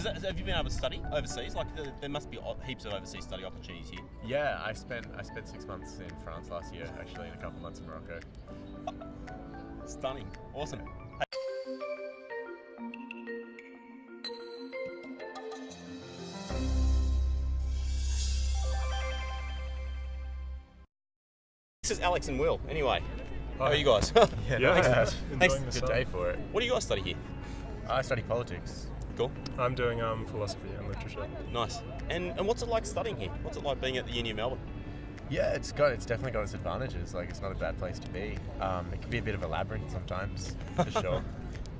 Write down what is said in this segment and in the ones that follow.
Have you been able to study overseas? Like, there must be heaps of overseas study opportunities here. Yeah, I spent 6 months in France last year, actually, and a couple months in Morocco. Stunning. Awesome. This is Alex and Will. Anyway, how are you guys? Yeah, Thanks. Good day for it. What do you guys study here? I study politics. Cool. I'm doing philosophy and literature. Nice. And what's it like studying here? What's it like being at the Uni of Melbourne? Yeah, it's definitely got its advantages. Like, it's not a bad place to be. It can be a bit of a labyrinth sometimes, for sure.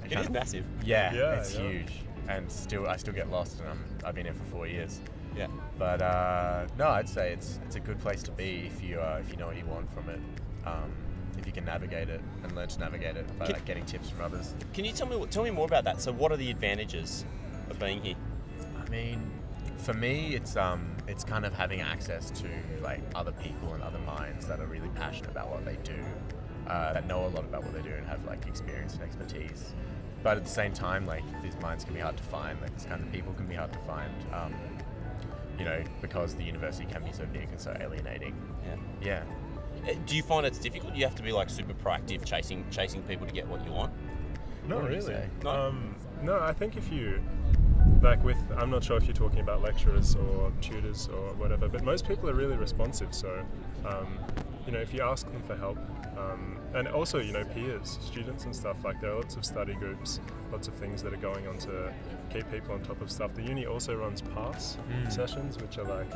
It is massive. Yeah, Yeah, it's yeah. huge, and I still get lost, and I've been here for 4 years. Yeah. But no, I'd say it's a good place to be if you know what you want from it. If you can navigate it and learn to navigate it by getting tips from others. Can you tell me more about that? So, what are the advantages of being here? I mean, for me, it's kind of having access to like other people and other minds that are really passionate about what they do, that know a lot about what they do and have like experience and expertise. But at the same time, like, these minds can be hard to find. Like, this kind of people can be hard to find. Because the university can be so big and so alienating. Yeah. Do you find it's difficult? You have to be like super proactive, chasing people to get what you want? Not What do you really. say? No, I think if you, I'm not sure if you're talking about lecturers or tutors or whatever, but most people are really responsive. So, if you ask them for help, and also, peers, students and stuff, like, there are lots of study groups, lots of things that are going on to keep people on top of stuff. The uni also runs PASS sessions, which are like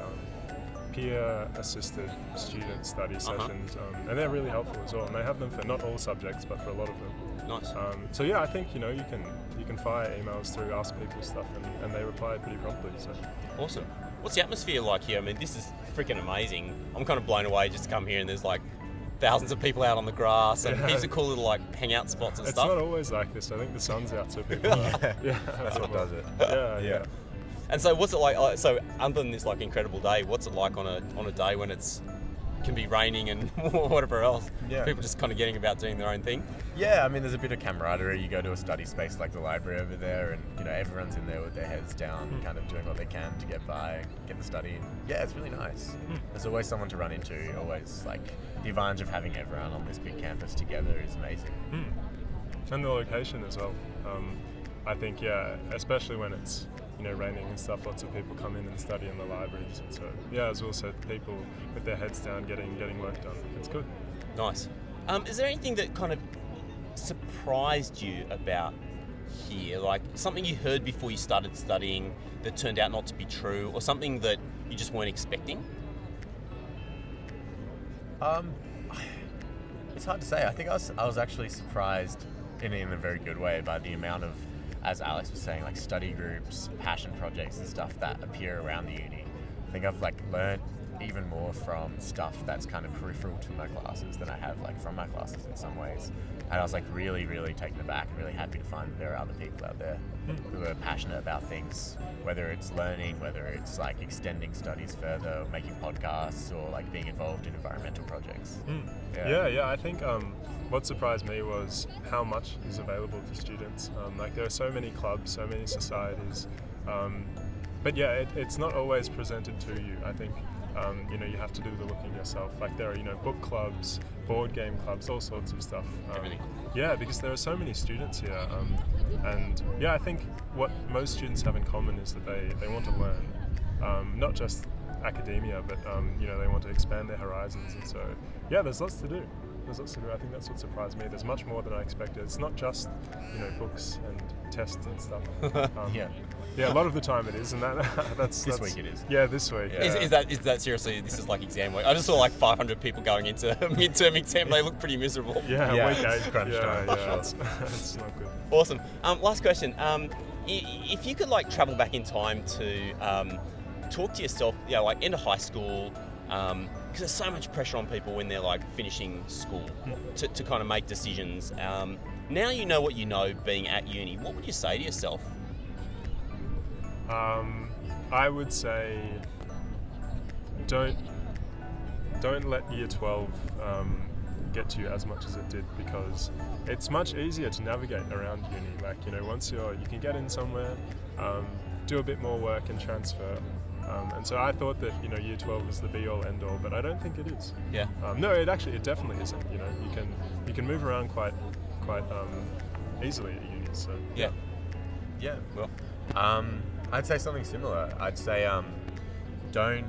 peer-assisted student study sessions, and they're really helpful as well. And they have them for not all subjects, but for a lot of them. Nice. So yeah, I think you can fire emails through, ask people stuff, and they reply pretty promptly. So Awesome. What's the atmosphere like here? I mean, this is freaking amazing. I'm kind of blown away just to come here and there's like thousands of people out on the grass and heaps of cool little like hangout spots and it's stuff. not always like this. I think the sun's out, so people. That's what does it. Yeah. And so, what's it like? So, other than this like incredible day, what's it like on a day when can be raining and whatever else? Yeah. People just kind of getting about doing their own thing. Yeah, I mean, there's a bit of camaraderie. You go to a study space like the library over there, and everyone's in there with their heads down, kind of doing what they can to get by, get the study. Yeah, it's really nice. There's always someone to run into. Always, like, the advantage of having everyone on this big campus together is amazing. And the location as well. I think, especially when it's raining and stuff, lots of people come in and study in the libraries. And so, as Will said, people with their heads down getting work done. It's good. Nice. Is there anything that kind of surprised you about here? Like something you heard before you started studying that turned out not to be true, or something that you just weren't expecting? It's hard to say. I think I was actually surprised in a very good way by the amount of, as Alex was saying, like study groups, passion projects and stuff that appear around the uni. I think I've like learned even more from stuff that's kind of peripheral to my classes than I have like from my classes in some ways. And I was like really, really taken aback and really happy to find that there are other people out there who are passionate about things, whether it's learning, whether it's like extending studies further, making podcasts, or like being involved in environmental projects. Yeah, I think what surprised me was how much is available to students. Like, there are so many clubs, so many societies, but it's not always presented to you. I think you have to do the looking yourself. Like, there are book clubs, board game clubs, all sorts of stuff. Everything. Yeah, because there are so many students here, and I think what most students have in common is that they want to learn, not just academia, but they want to expand their horizons, and so there's lots to do. I think that's what surprised me. There's much more than I expected. It's not just books and tests and stuff. Yeah, a lot of the time it is, and that's This week it is. Yeah, this week. Yeah. Is that seriously? This is like exam week. I just saw like 500 people going into a midterm exam. They look pretty miserable. Yeah, week 8. It's crunch time. Yeah, it's not good. Awesome. Last question. If you could like travel back in time to talk to yourself, like into high school, because there's so much pressure on people when they're like finishing school to kind of make decisions. Now you know what you know being at uni. What would you say to yourself? I would say don't let year 12 get to you as much as it did, because it's much easier to navigate around uni. Like, once you can get in somewhere, do a bit more work and transfer. And so I thought that year 12 was the be all end all, but I don't think it is. Yeah. No, it definitely isn't. You can move around quite easily at uni. So Yeah. Yeah. Well, I'd say something similar. I'd say don't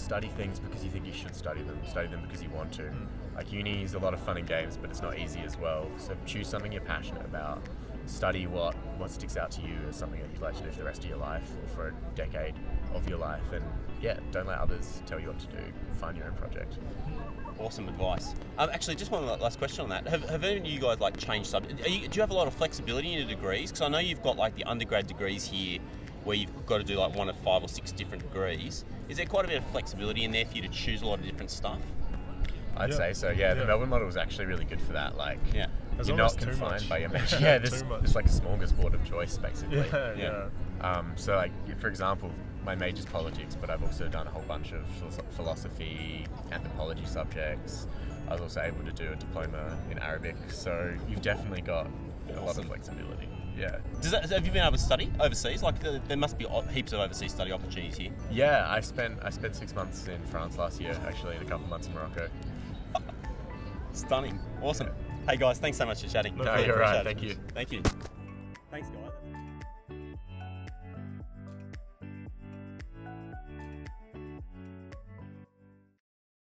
study things because you think you should study them. Study them because you want to. Like uni is a lot of fun and games, but it's not easy as well. So choose something you're passionate about. Study what sticks out to you as something that you'd like to do for the rest of your life or for a decade of your life. And yeah, don't let others tell you what to do. Find your own project. awesome advice. Actually, just one last question on that. Have any of you guys changed subject? Do you have a lot of flexibility in your degrees? Because I know you've got the undergrad degrees here, where you've got to do one of 5 or 6 different degrees. Is there quite a bit of flexibility in there for you to choose a lot of different stuff? I'd say so. Yeah, the Melbourne model was actually really good for that. Yeah. There's You're not almost too confined much. by your major. Yeah, Too much. it's like a smorgasbord of choice, basically. Yeah. So, for example, my major's politics, but I've also done a whole bunch of philosophy, anthropology subjects. I was also able to do a diploma in Arabic. So you've definitely got a lot of flexibility. Yeah. Have you been able to study overseas? There must be heaps of overseas study opportunities here. Yeah, I spent 6 months in France last year, actually, and a couple months in Morocco. Stunning. Awesome. Hey guys, thanks so much for chatting. No, you're right. Thank you. Thank you. Thanks guys.